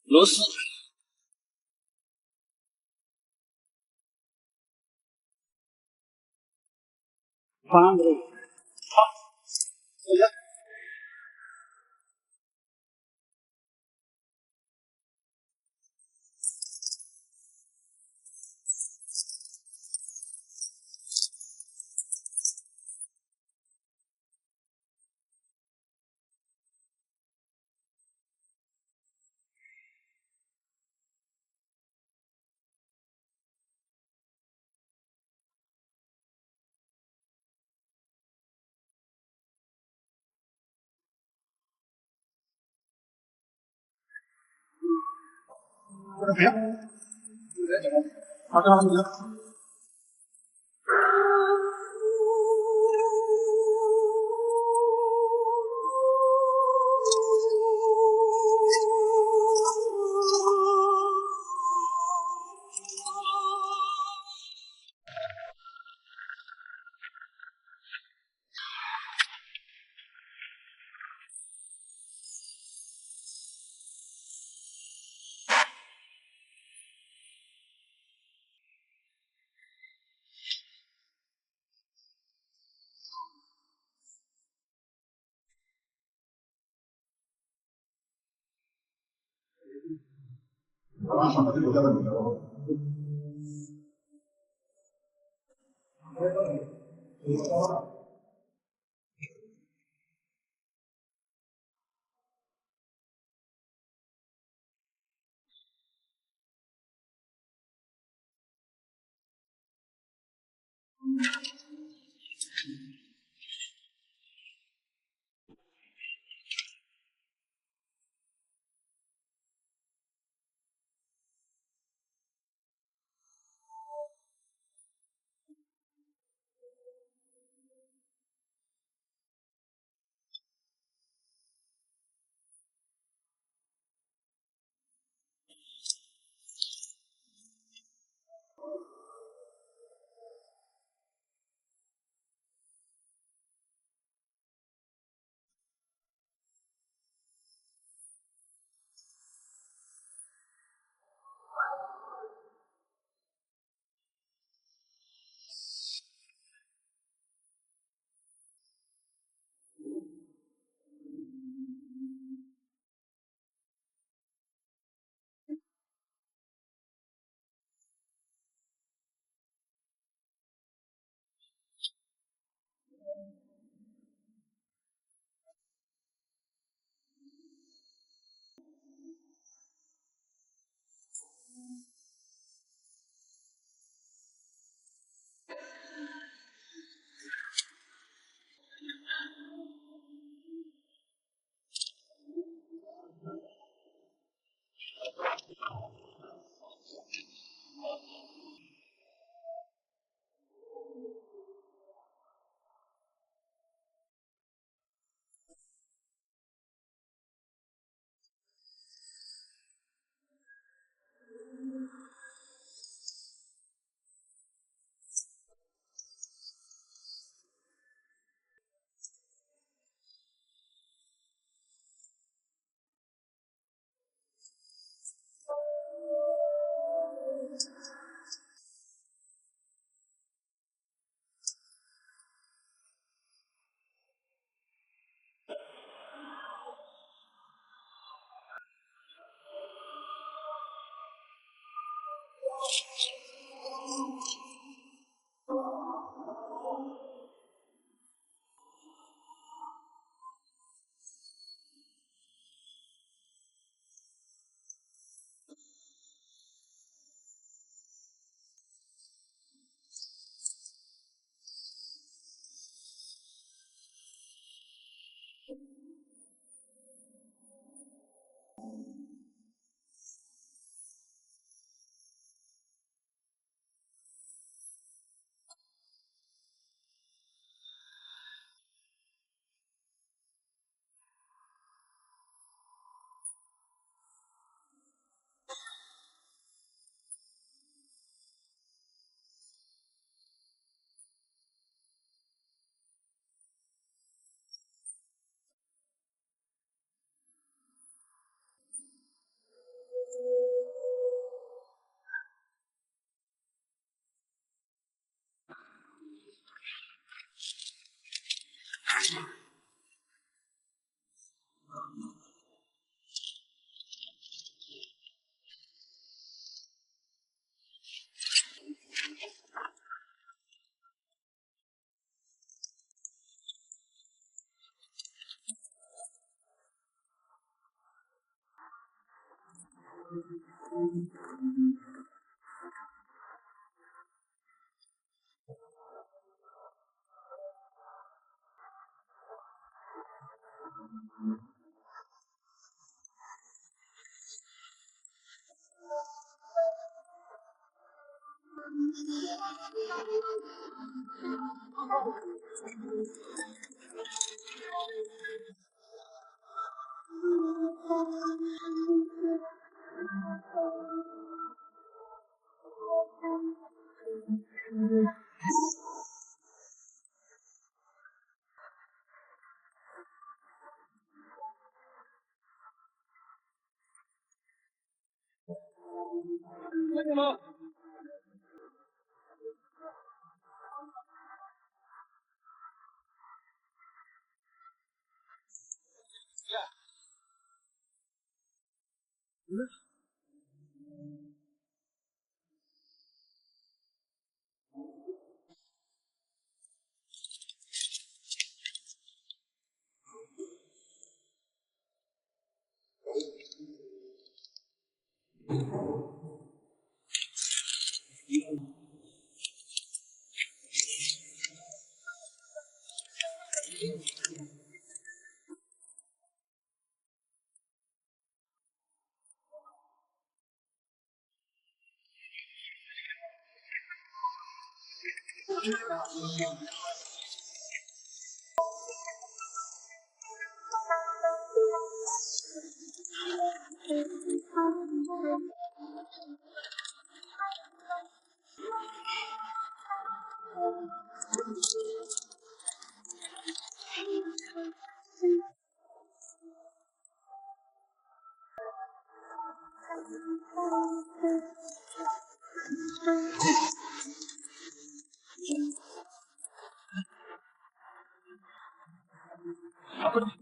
螺丝翻过来。不要，好的，好的。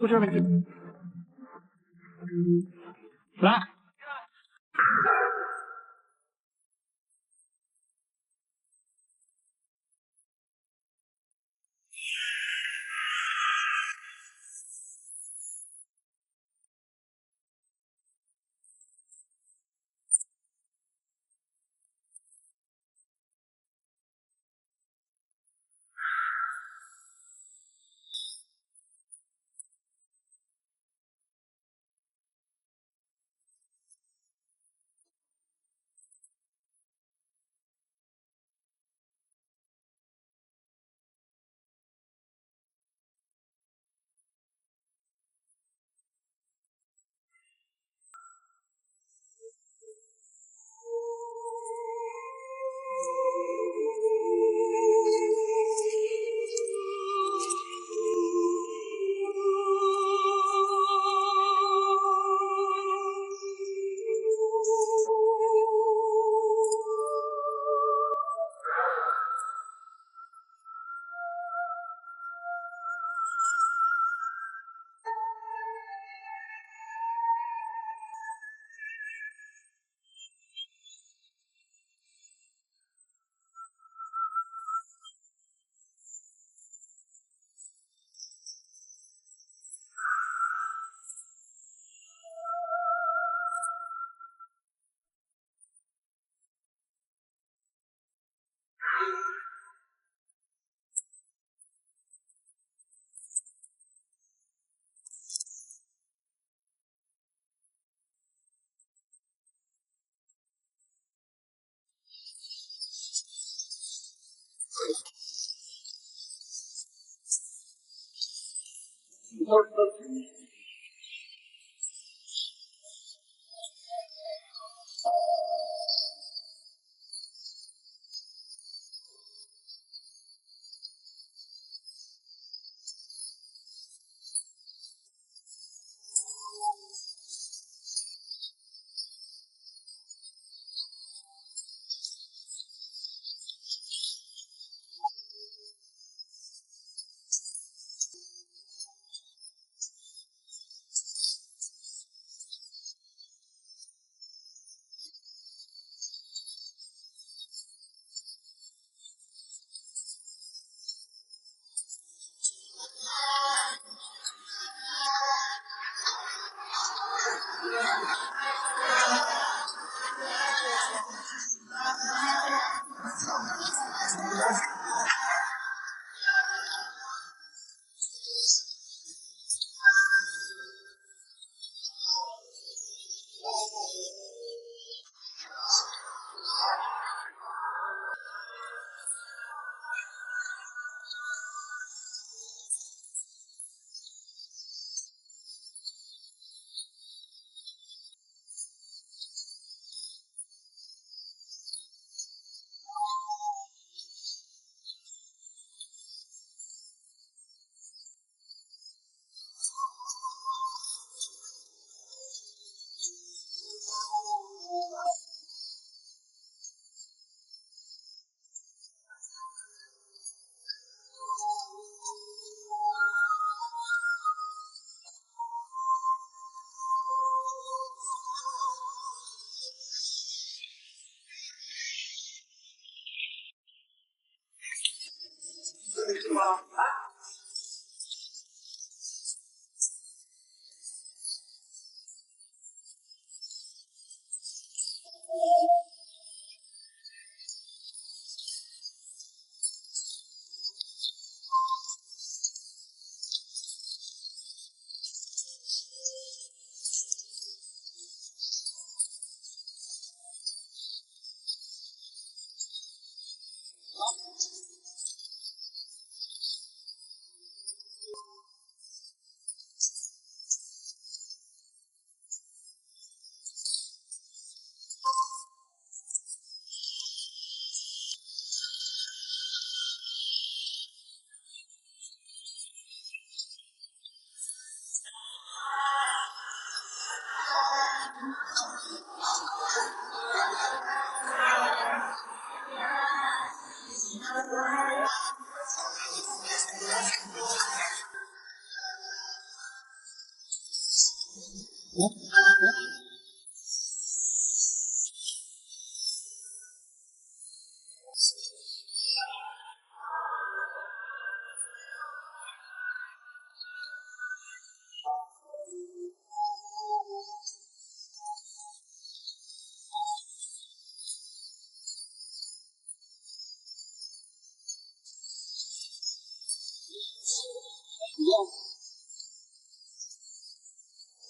Scusami. Là.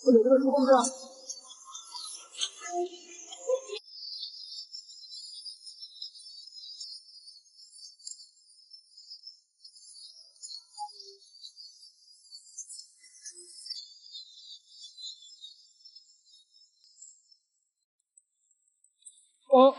不有这个出控制啊？哦。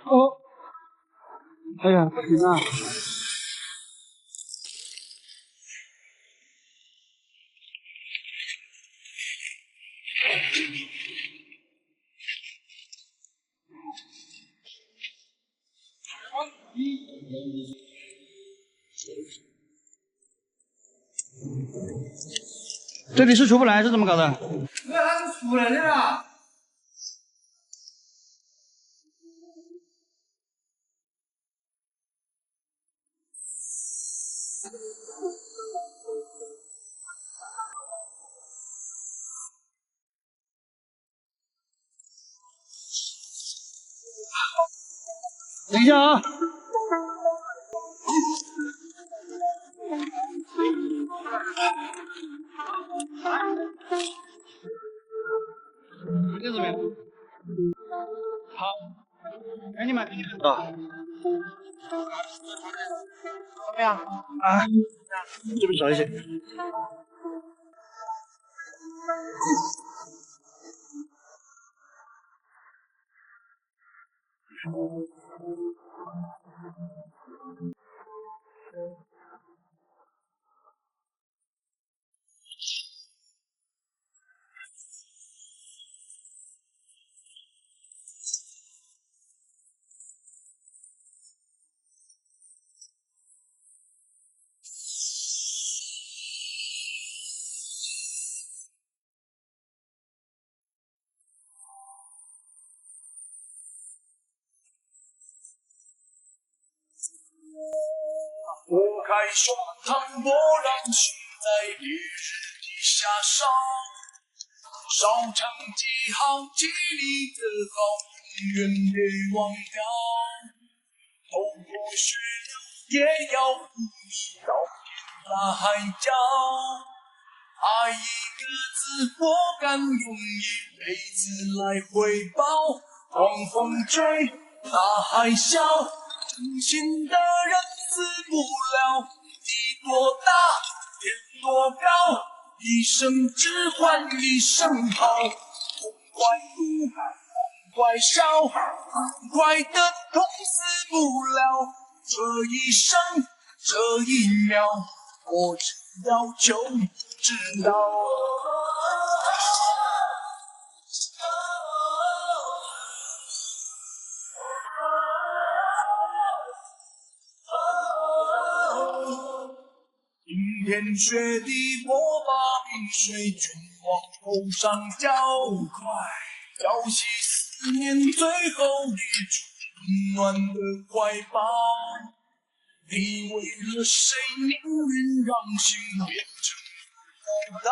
哦，哎呀，不行啊！这里是出不来，是怎么搞的？那还是出来的啦。等一下啊！这怎么样？好，赶紧买，赶紧买。啊。怎么样？啊，这边少一些。拨开霜烫波浪，寻在烈日底下烧，烧成记号，记你的好，永远别忘掉。头破血流也要不离到天涯海角，爱一个字，我敢用一辈子来回报。狂风追，大海啸，真心的人死不了。地多大，天多高，一生只换一声好。痛快哭，痛快笑，痛快的痛死不了。这一生，这一秒，我只要求你知道。冰天雪地，我把冰水全往头上浇，快浇熄念最后一处温暖的怀抱。你为了谁宁愿让心变成孤岛？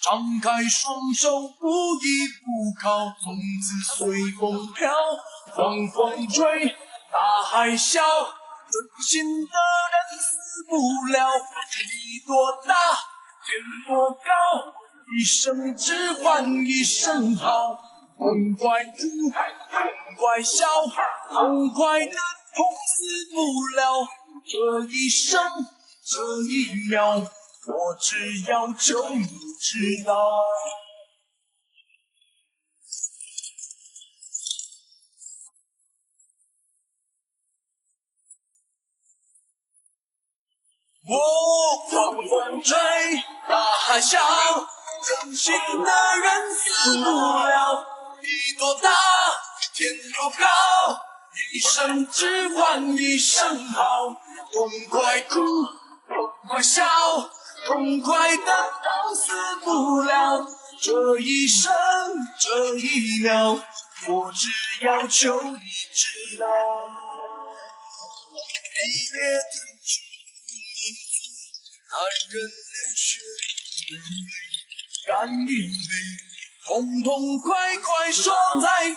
张开双手，不依不靠，从此随风飘，狂风追，大海啸，真心的人死不了。地多大，天多高，一生只换一声好。痛快哭，痛快笑，痛快的痛死不了。这一生，这一秒，我只要求你知道。我狂风追，大海啸，真心的人死不了。地多大，天多高，一生只换一声好。痛快哭，痛快笑，痛快的都死不了。这一生，这一秒，我只要求你知道。你别等着男人流血干一杯，痛痛快快说再见。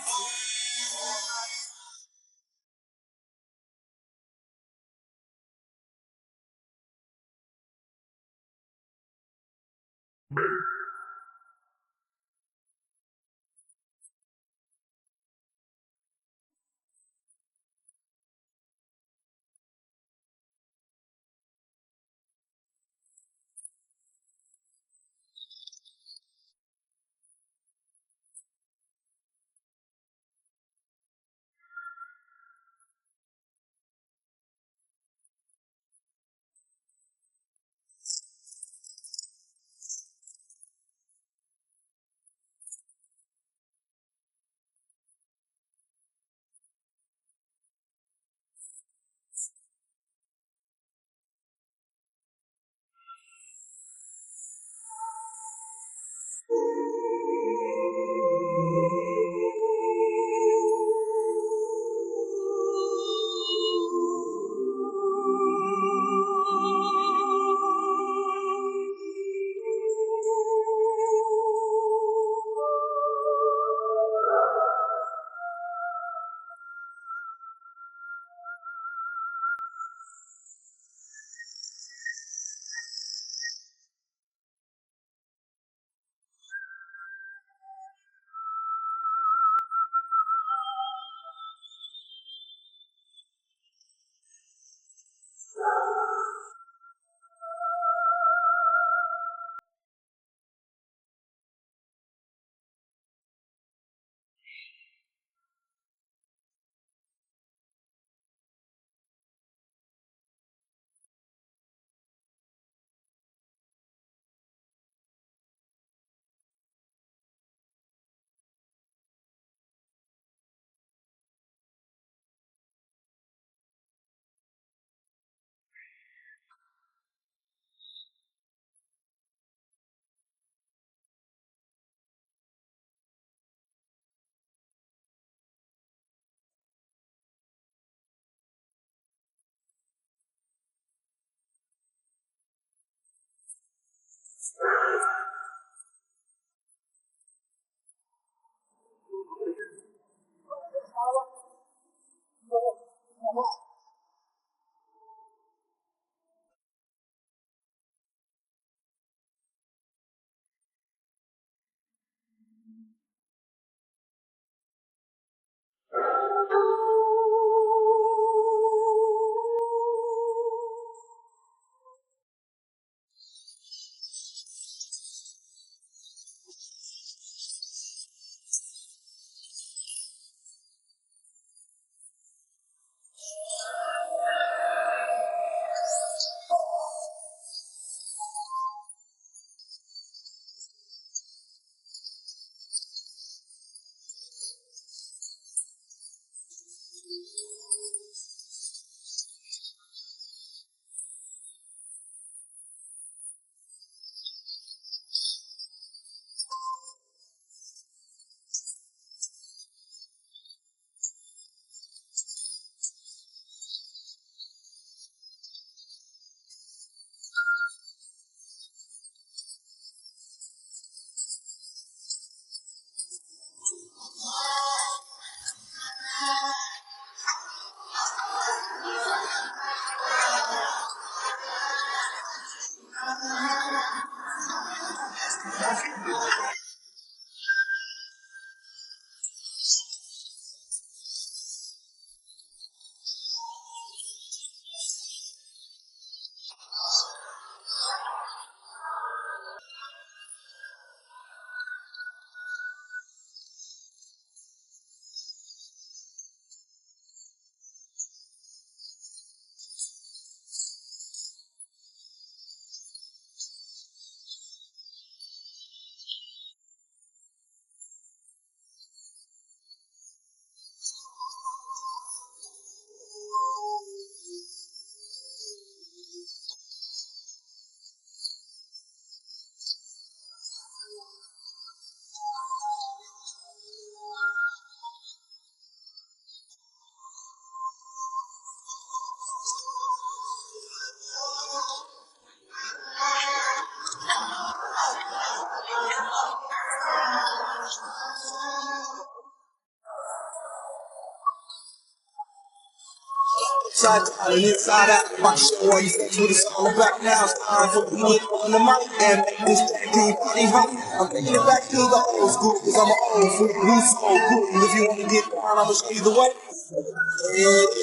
Side out and inside out. About to show all you things what it's all about now. It's time for me to get on the mic and make this team party hot. I'm taking it back to the old school, cause I'm an old fool who's so cool. And if you wanna get down, I'ma show you the way.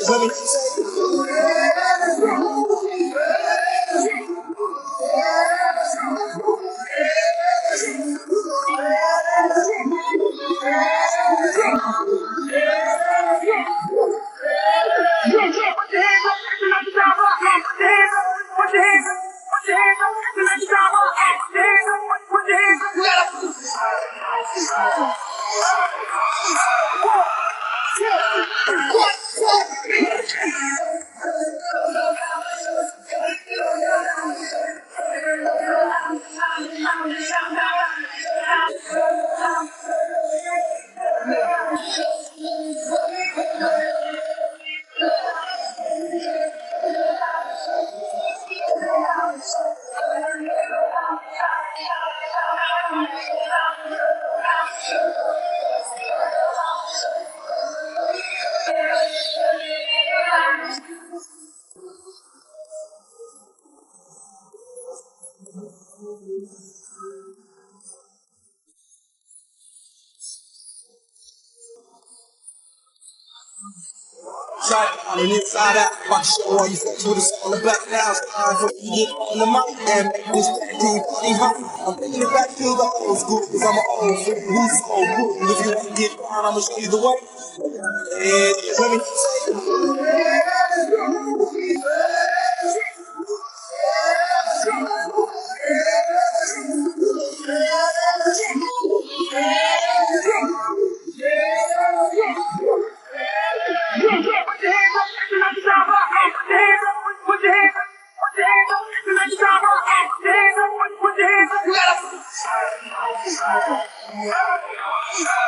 Let me side out and inside out. About to show all you things what it's all about now. It's time for me to get on the mic and make this team party hot. I'm taking it back to the old school, cause I'm an old fool who's so cool. And if you wanna get down, I'ma show you the way. And let me Put your hands up.